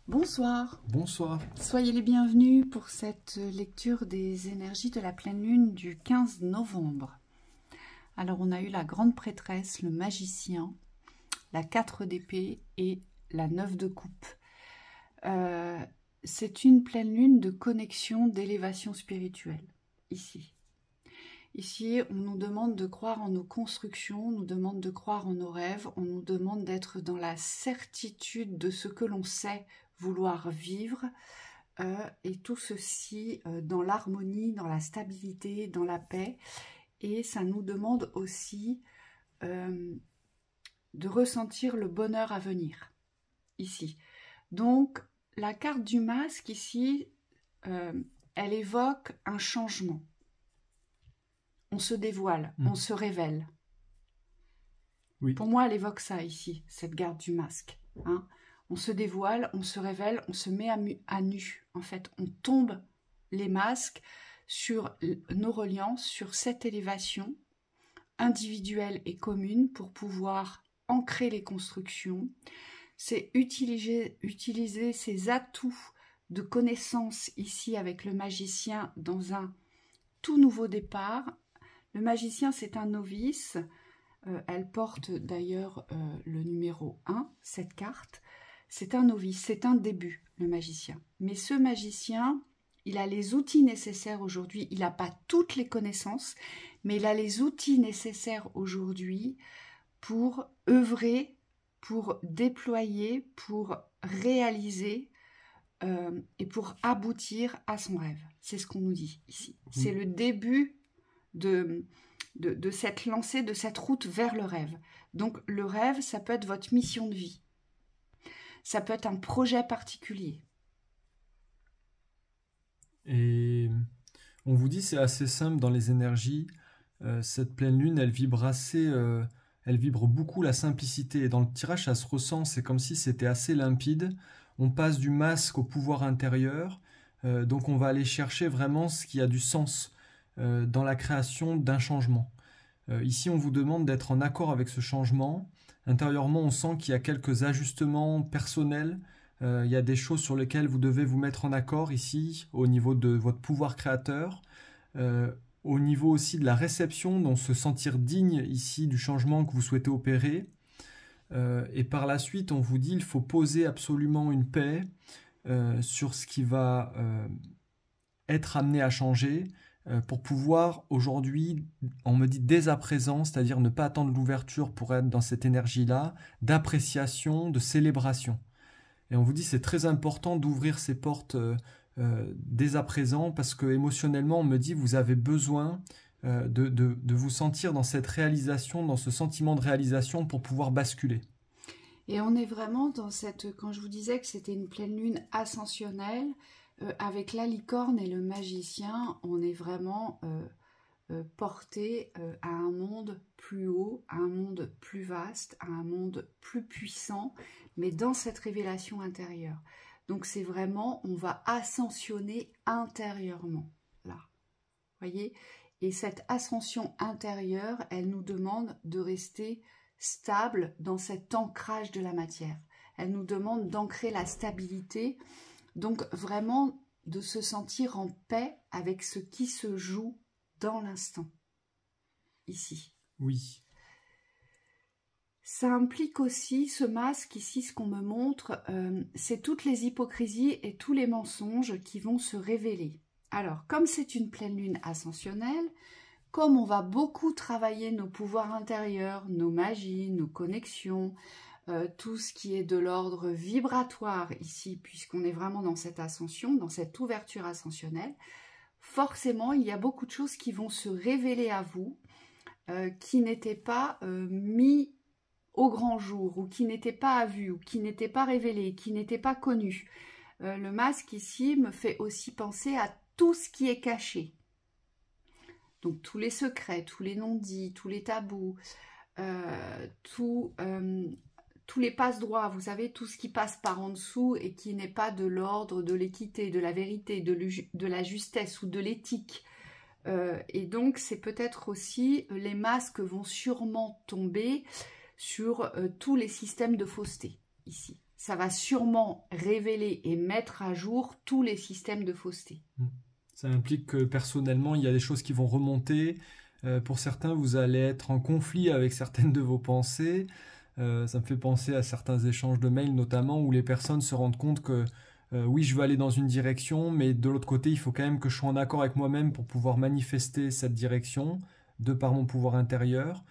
Bonsoir, Bonsoir. soyez les bienvenus pour cette lecture des énergies de la pleine lune du 15 novembre. Alors on a eu la grande prêtresse, le magicien, la 4 d'épée et la 9 de coupe. C'est une pleine lune de connexion, d'élévation spirituelle, ici. Ici, on nous demande de croire en nos constructions, on nous demande de croire en nos rêves, on nous demande d'être dans la certitude de ce que l'on sait vouloir vivre, et tout ceci dans l'harmonie, dans la stabilité, dans la paix. Et ça nous demande aussi de ressentir le bonheur à venir, ici. Donc, la carte du masque, ici, elle évoque un changement. On se dévoile, on se révèle. Oui. Pour moi, elle évoque ça ici, cette garde du masque. Hein. On se dévoile, on se révèle, on se met à nu. En fait, on tombe les masques sur nos reliances, sur cette élévation individuelle et commune pour pouvoir ancrer les constructions. C'est utiliser ces atouts de connaissance ici avec le magicien dans un tout nouveau départ. Le magicien, c'est un novice. Elle porte d'ailleurs le numéro 1, cette carte. C'est un novice, c'est un début, le magicien. Mais ce magicien, il a les outils nécessaires aujourd'hui. Il n'a pas toutes les connaissances, mais il a les outils nécessaires aujourd'hui pour œuvrer, pour déployer, pour réaliser et pour aboutir à son rêve. C'est ce qu'on nous dit ici. C'est le début de cette lancée, de cette route vers le rêve. Donc le rêve, ça peut être votre mission de vie. Ça peut être un projet particulier. Et on vous dit, c'est assez simple dans les énergies. Cette pleine lune, elle vibre beaucoup la simplicité. Et dans le tirage, ça se ressent, c'est comme si c'était assez limpide. On passe du masque au pouvoir intérieur. Donc on va aller chercher vraiment ce qui a du sens dans la création d'un changement. Ici, on vous demande d'être en accord avec ce changement. Intérieurement, on sent qu'il y a quelques ajustements personnels. Il y a des choses sur lesquelles vous devez vous mettre en accord ici, au niveau de votre pouvoir créateur. Au niveau aussi de la réception, donc se sentir digne ici du changement que vous souhaitez opérer. Et par la suite, on vous dit qu'il faut poser absolument une paix sur ce qui va être amené à changer, pour pouvoir aujourd'hui, on me dit dès à présent, c'est-à-dire ne pas attendre l'ouverture pour être dans cette énergie-là, d'appréciation, de célébration. Et on vous dit c'est très important d'ouvrir ces portes dès à présent parce que émotionnellement, on me dit vous avez besoin de vous sentir dans cette réalisation, dans ce sentiment de réalisation pour pouvoir basculer. Et on est vraiment dans cette, quand je vous disais que c'était une pleine lune ascensionnelle, avec la licorne et le magicien, on est vraiment porté à un monde plus haut, à un monde plus vaste, à un monde plus puissant, mais dans cette révélation intérieure. Donc c'est vraiment, on va ascensionner intérieurement, là. Voyez ? Et cette ascension intérieure, elle nous demande de rester stable dans cet ancrage de la matière. Elle nous demande d'ancrer la stabilité. Donc vraiment de se sentir en paix avec ce qui se joue dans l'instant, ici. Oui. Ça implique aussi, ce masque ici, ce qu'on me montre, c'est toutes les hypocrisies et tous les mensonges qui vont se révéler. Alors, comme c'est une pleine lune ascensionnelle, comme on va beaucoup travailler nos pouvoirs intérieurs, nos magies, nos connexions, tout ce qui est de l'ordre vibratoire ici, puisqu'on est vraiment dans cette ascension, dans cette ouverture ascensionnelle, forcément, il y a beaucoup de choses qui vont se révéler à vous, qui n'étaient pas mis au grand jour, ou qui n'étaient pas à vue, ou qui n'étaient pas révélées, qui n'étaient pas connues. Le masque ici me fait aussi penser à tout ce qui est caché. Donc tous les secrets, tous les non-dits, tous les tabous, tous les passe-droits, vous savez, tout ce qui passe par en dessous et qui n'est pas de l'ordre de l'équité, de la vérité, de la justesse ou de l'éthique. Et donc, c'est peut-être aussi, les masques vont sûrement tomber sur tous les systèmes de fausseté, ici. ça va sûrement révéler et mettre à jour tous les systèmes de fausseté. Ça implique que personnellement, il y a des choses qui vont remonter. Pour certains, vous allez être en conflit avec certaines de vos pensées. Ça me fait penser à certains échanges de mails notamment où les personnes se rendent compte que oui, je veux aller dans une direction, mais de l'autre côté, il faut quand même que je sois en accord avec moi-même pour pouvoir manifester cette direction de par mon pouvoir intérieur.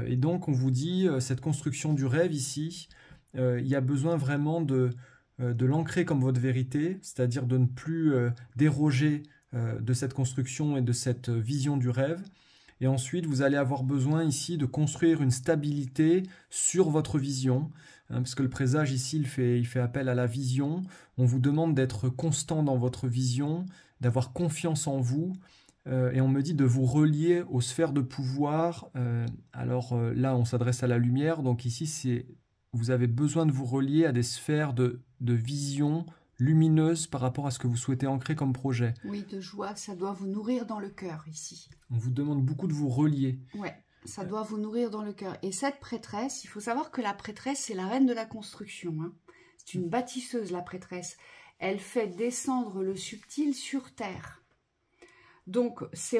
Et donc, on vous dit, cette construction du rêve ici, il y a besoin vraiment de l'ancrer comme votre vérité, c'est-à-dire de ne plus déroger de cette construction et de cette vision du rêve. Et ensuite, vous allez avoir besoin ici de construire une stabilité sur votre vision, hein, parce que le présage ici, il fait appel à la vision. On vous demande d'être constant dans votre vision, d'avoir confiance en vous, et on me dit de vous relier aux sphères de pouvoir. Là, on s'adresse à la lumière, donc ici, vous avez besoin de vous relier à des sphères de vision lumineuse par rapport à ce que vous souhaitez ancrer comme projet. Oui, de joie, ça doit vous nourrir dans le cœur ici. On vous demande beaucoup de vous relier. Ouais, ça doit vous nourrir dans le cœur. Et cette prêtresse, il faut savoir que la prêtresse, c'est la reine de la construction, hein. C'est une bâtisseuse, la prêtresse. Elle fait descendre le subtil sur terre. Donc, c'est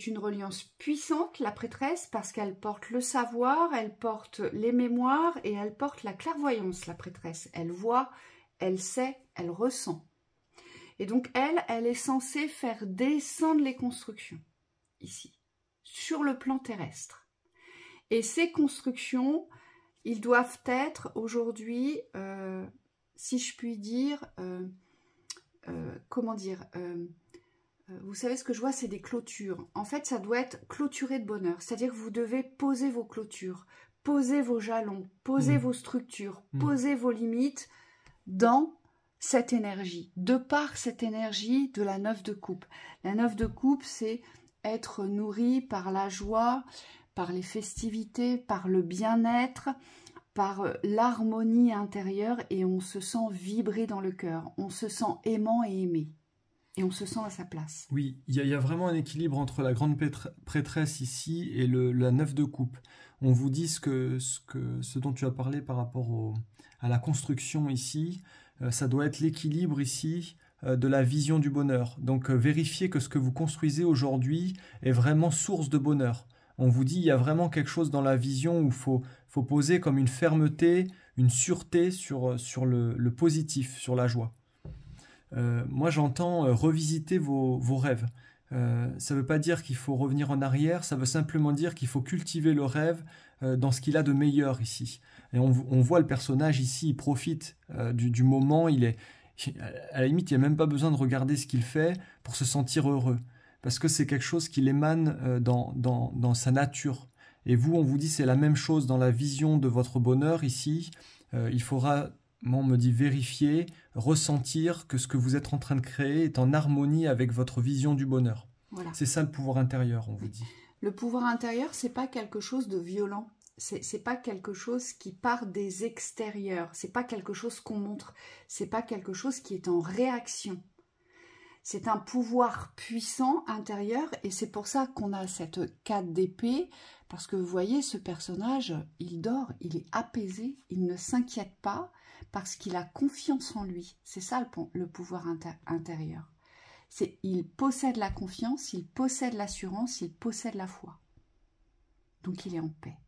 une reliance puissante, la prêtresse, parce qu'elle porte le savoir, elle porte les mémoires et elle porte la clairvoyance, la prêtresse. Elle voit, elle sait, elle ressent. Et donc, elle est censée faire descendre les constructions, ici, sur le plan terrestre. Et ces constructions, ils doivent être aujourd'hui, si je puis dire, vous savez, ce que je vois, c'est des clôtures. En fait, ça doit être clôturé de bonheur. C'est-à-dire que vous devez poser vos clôtures, poser vos jalons, poser vos structures, poser vos limites dans cette énergie, de par cette énergie de la 9 de coupe. La 9 de coupe, c'est être nourri par la joie, par les festivités, par le bien-être, par l'harmonie intérieure, et on se sent vibrer dans le cœur, on se sent aimant et aimé. Et on se sent à sa place. Oui, il y a vraiment un équilibre entre la grande prêtresse ici et la 9 de coupe. On vous dit ce dont tu as parlé par rapport à la construction ici. Ça doit être l'équilibre ici de la vision du bonheur. Donc vérifiez que ce que vous construisez aujourd'hui est vraiment source de bonheur. On vous dit il y a vraiment quelque chose dans la vision où il faut poser comme une fermeté, une sûreté sur le positif, sur la joie. Moi j'entends revisiter vos rêves. Ça ne veut pas dire qu'il faut revenir en arrière, ça veut simplement dire qu'il faut cultiver le rêve dans ce qu'il a de meilleur ici. Et on voit le personnage ici, il profite du moment, à la limite il n'y a même pas besoin de regarder ce qu'il fait pour se sentir heureux, parce que c'est quelque chose qui l'émane dans sa nature. Et vous, on vous dit c'est la même chose dans la vision de votre bonheur ici. Il faudra... Moi, on me dit vérifier, ressentir que ce que vous êtes en train de créer est en harmonie avec votre vision du bonheur. Voilà. C'est ça le pouvoir intérieur, on vous dit. Le pouvoir intérieur, c'est pas quelque chose de violent. C'est pas quelque chose qui part des extérieurs. C'est pas quelque chose qu'on montre. C'est pas quelque chose qui est en réaction. C'est un pouvoir puissant intérieur, et c'est pour ça qu'on a cette 4 d'épée, parce que vous voyez, ce personnage, il dort, il est apaisé, il ne s'inquiète pas, parce qu'il a confiance en lui. C'est ça le pouvoir intérieur. Il possède la confiance, il possède l'assurance, il possède la foi. Donc il est en paix.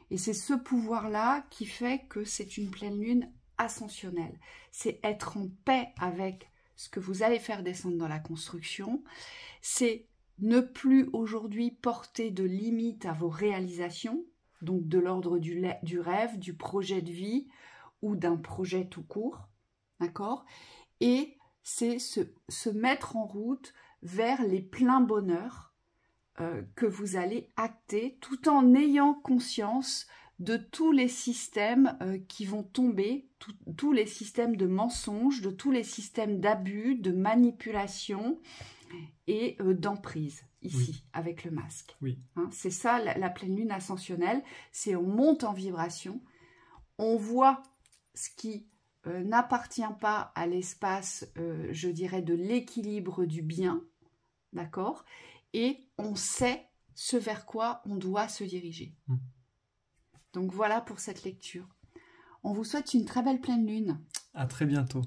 Et c'est ce pouvoir-là qui fait que c'est une pleine lune ascensionnelle. C'est être en paix avec ce que vous allez faire descendre dans la construction. C'est ne plus aujourd'hui porter de limites à vos réalisations, donc de l'ordre du rêve, du projet de vie, ou d'un projet tout court, d'accord? Et c'est se mettre en route vers les pleins bonheurs que vous allez acter, tout en ayant conscience de tous les systèmes qui vont tomber, tous les systèmes de mensonges, de tous les systèmes d'abus, de manipulation et d'emprise, ici, oui, avec le masque. Oui. Hein, c'est ça, la pleine lune ascensionnelle, c'est on monte en vibration, on voit ce qui n'appartient pas à l'espace, je dirais, de l'équilibre du bien, d'accord? Et on sait ce vers quoi on doit se diriger. Donc voilà pour cette lecture. On vous souhaite une très belle pleine lune. À très bientôt.